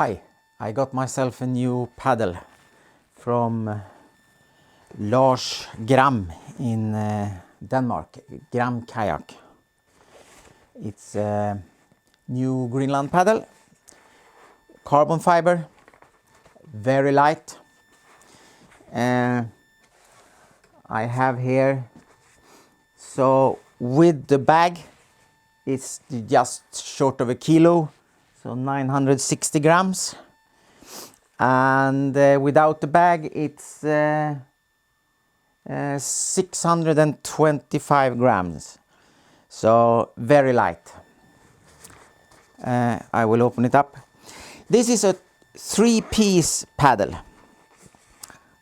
Hi, I got myself a new paddle from Lars Gram in Denmark, Gram Kayak. It's a new Greenland paddle, carbon fiber, very light. I have here, so with the bag it's just short of a kilo, so 960 grams, and without the bag it's 625 grams, so very light. I will open it up. This is a 3-piece paddle,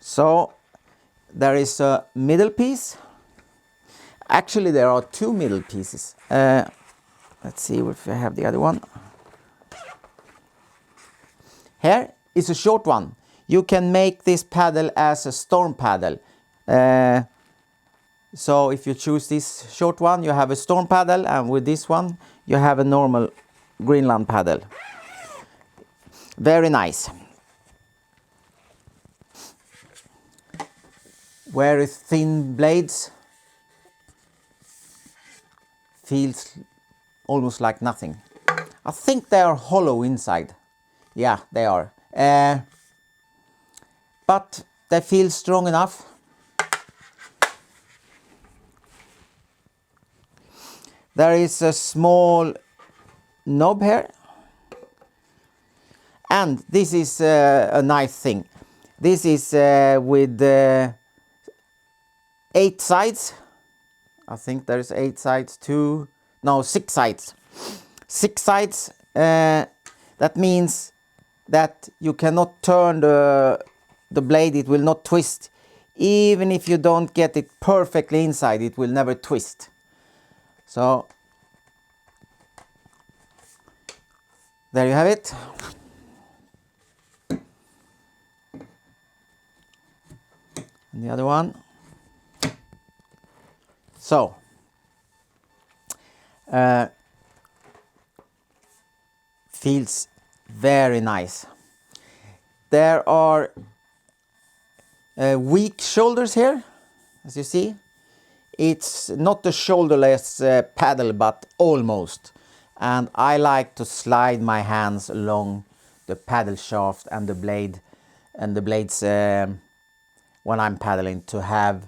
so there is a middle piece. Actually there are 2 middle pieces. Let's see if I have the other one. Here is a short one. You can make this paddle as a storm paddle. So if you choose this short one, you have a storm paddle, and with this one you have a normal Greenland paddle. Very nice. Very thin blades. Feels almost like nothing. I think they are hollow inside. Yeah, they are. But they feel strong enough. There is a small knob here. And this is a nice thing. This is with 8 sides. I think there's 8 sides, 6 sides. 6 sides, that means that you cannot turn the blade, it will not twist. Even if you don't get it perfectly inside, it will never twist. So, there you have it. And the other one. So, feels very nice. There are weak shoulders here, as you see. It's not a shoulderless paddle, but almost. And I like to slide my hands along the paddle shaft and the blade and the blades when I'm paddling, to have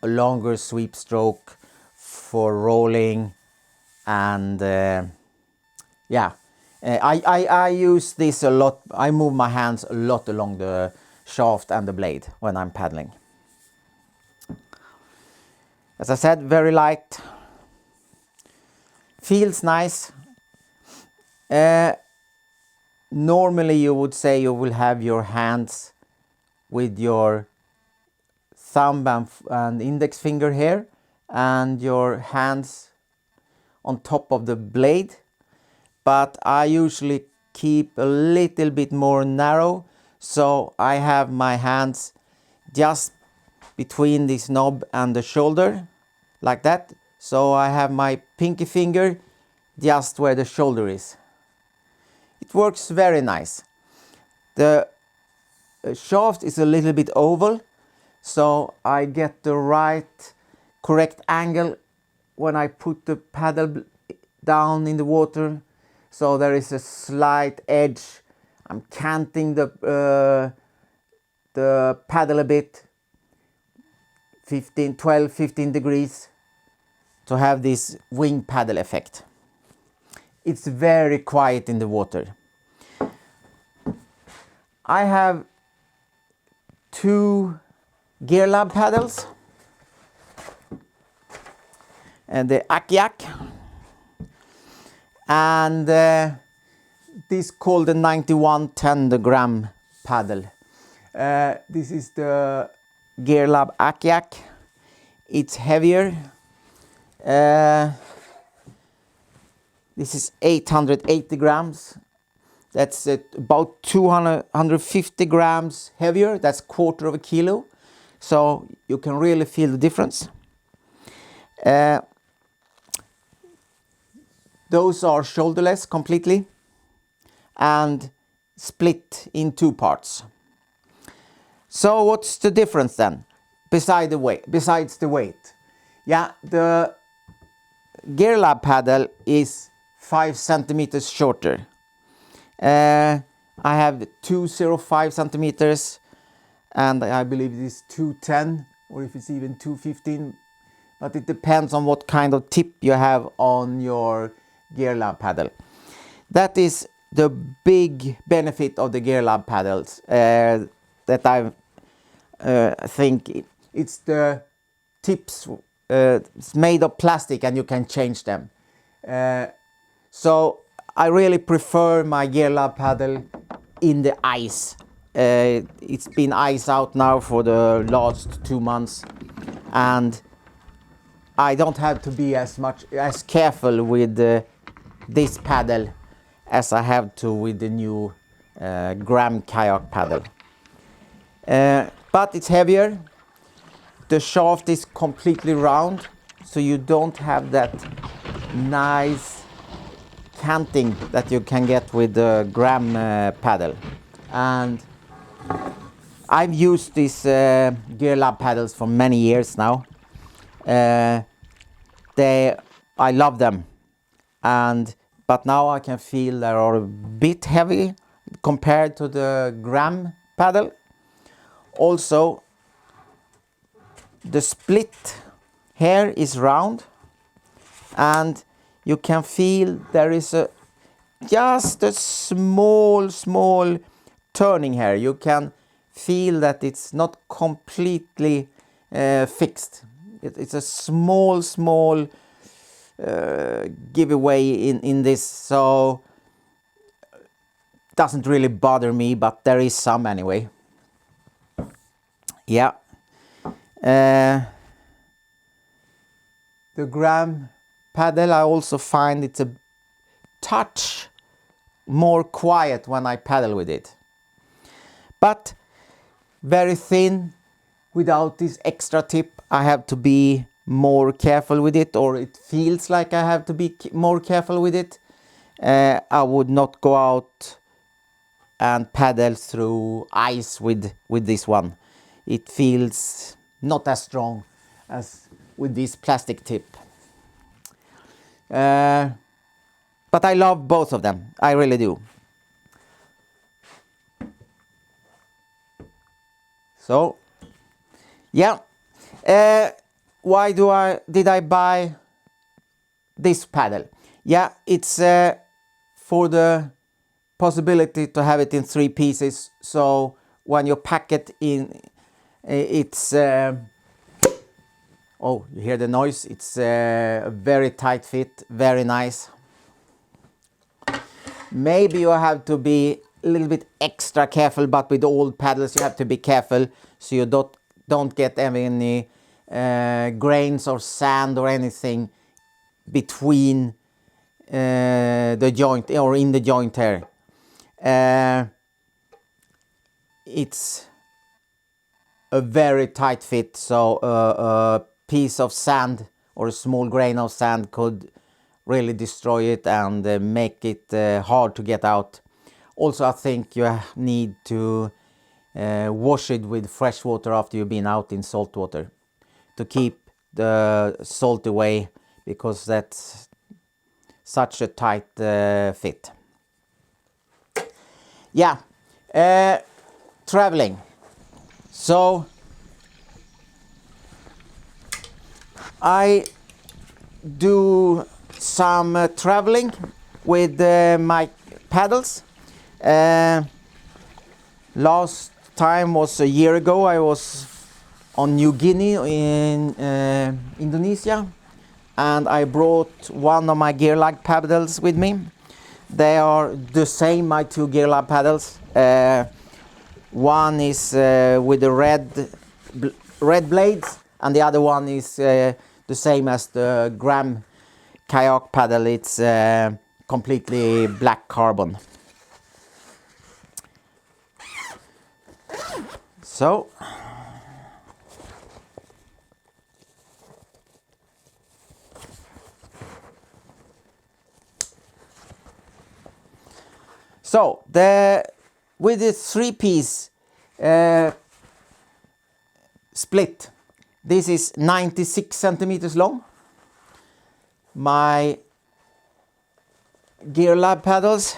a longer sweep stroke for rolling. And yeah, I use this a lot. I move my hands a lot along the shaft and the blade when I'm paddling. As I said, very light. Feels nice. Normally you would say you will have your hands with your thumb and index finger here, and your hands on top of the blade, but I usually keep a little bit more narrow, so I have my hands just between this knob and the shoulder, like that. So I have my pinky finger just where the shoulder is. It works very nice. The shaft is a little bit oval, so I get the correct angle when I put the paddle down in the water. So there is a slight edge. I'm canting the paddle a bit, 12-15 degrees, to have this wing paddle effect. It's very quiet in the water. I have 2 Gearlab paddles, and the Akiak, and this called the 9110, the Gram paddle. This is the Gearlab Akiak. It's heavier. This is 880 grams. That's about 150 grams heavier. That's quarter of a kilo. So you can really feel the difference. Those are shoulderless completely, and split in two parts. So what's the difference then? Besides the weight. Yeah, the Gearlab paddle is 5 centimeters shorter. I have 205 centimeters, and I believe it is 210, or if it's even 215, but it depends on what kind of tip you have on your Gearlab paddle. That is the big benefit of the Gearlab paddles, that I think it's the tips. It's made of plastic and you can change them. So I really prefer my Gearlab paddle in the ice. It's been ice out now for the last 2 months, and I don't have to be as careful with this paddle as I have to with the new Gram Kayak paddle. But it's heavier. The shaft is completely round, so you don't have that nice canting that you can get with the Gram paddle. And I've used these Gearlab paddles for many years now. I love them, but now I can feel they are a bit heavy compared to the Gram paddle. Also, the split here is round, and you can feel there is just a small turning here. You can feel that it's not completely fixed. It's a small giveaway in this, so it doesn't really bother me, but there is some anyway. Yeah. The Gram paddle, I also find it's a touch more quiet when I paddle with it, but very thin. Without this extra tip, I have to be more careful with it, or it feels like I have to be more careful with it. I would not go out and paddle through ice with this one. It feels not as strong as with this plastic tip. But I love both of them. I really do. So, yeah. Why did I buy this paddle? Yeah, it's for the possibility to have it in 3 pieces. So when you pack it in, it's oh, you hear the noise? It's a very tight fit, very nice. Maybe you have to be a little bit extra careful, but with old paddles you have to be careful so you don't get any grains or sand or anything between the joint or in the joint here. It's a very tight fit, so a piece of sand or a small grain of sand could really destroy it and make it hard to get out. Also, I think you need to wash it with fresh water after you've been out in salt water to keep the salt away, because that's such a tight fit. Yeah, traveling. So I do some traveling with my paddles. Last time was a year ago. I was on New Guinea in Indonesia, and I brought one of my Gearlab paddles with me. They are the same, my 2 Gearlab paddles. One is with the red blades, and the other one is the same as the Gram Kayak paddle. It's completely black carbon. So the with this 3-piece split, this is 96 centimeters long. My Gearlab paddles,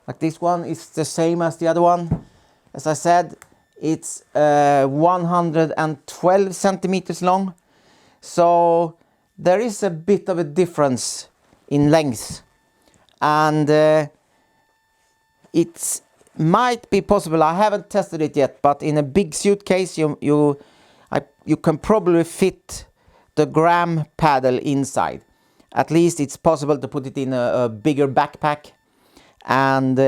like this one, is the same as the other one. As I said, it's 112 centimeters long. So there is a bit of a difference in length, and it might be possible, I haven't tested it yet, but in a big suitcase you can probably fit the Gram paddle inside. At least it's possible to put it in a bigger backpack, and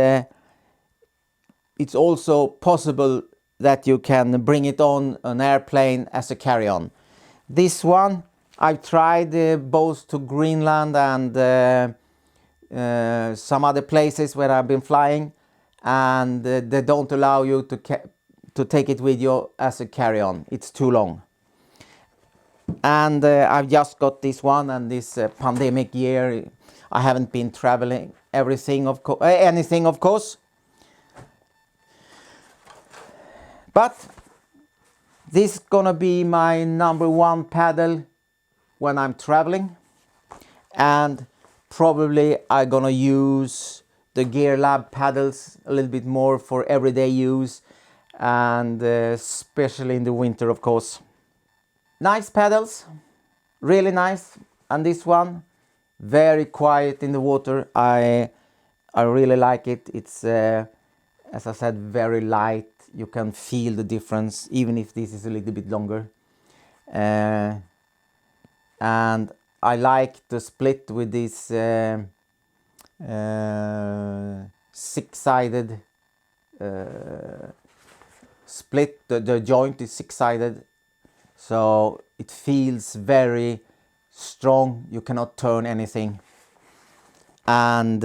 it's also possible that you can bring it on an airplane as a carry-on. This one I've tried both to Greenland and some other places where I've been flying, and they don't allow you to take it with you as a carry-on. It's too long. And I've just got this one, and this pandemic year I haven't been traveling anything of course. But this is gonna be my #1 paddle when I'm traveling, and probably I'm gonna use the Gearlab paddles a little bit more for everyday use, and especially in the winter, of course. Nice paddles, really nice, and this one very quiet in the water. I really like it. It's as I said, very light. You can feel the difference even if this is a little bit longer, and I like to split with this 6-sided split. The joint is 6-sided, so it feels very strong. You cannot turn anything, and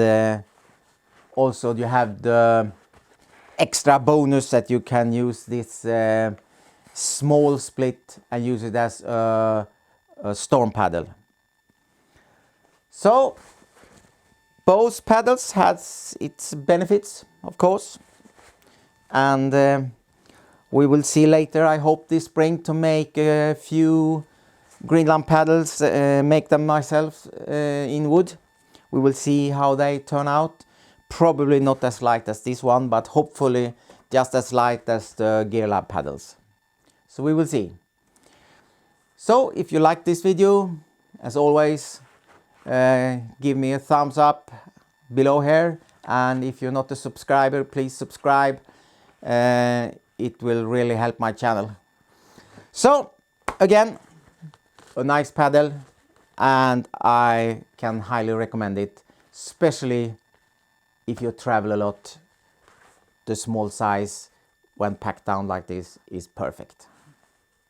also you have the extra bonus that you can use this small split and use it as a storm paddle. So both paddles has its benefits, of course, and we will see later. I hope this spring to make a few Greenland paddles, make them myself in wood. We will see how they turn out. Probably not as light as this one, but hopefully just as light as the Gearlab paddles. So we will see. So if you like this video, as always, give me a thumbs up below here, and if you're not a subscriber, please subscribe. It will really help my channel. So again, a nice paddle, and I can highly recommend it, especially if you travel a lot. The small size when packed down like this is perfect.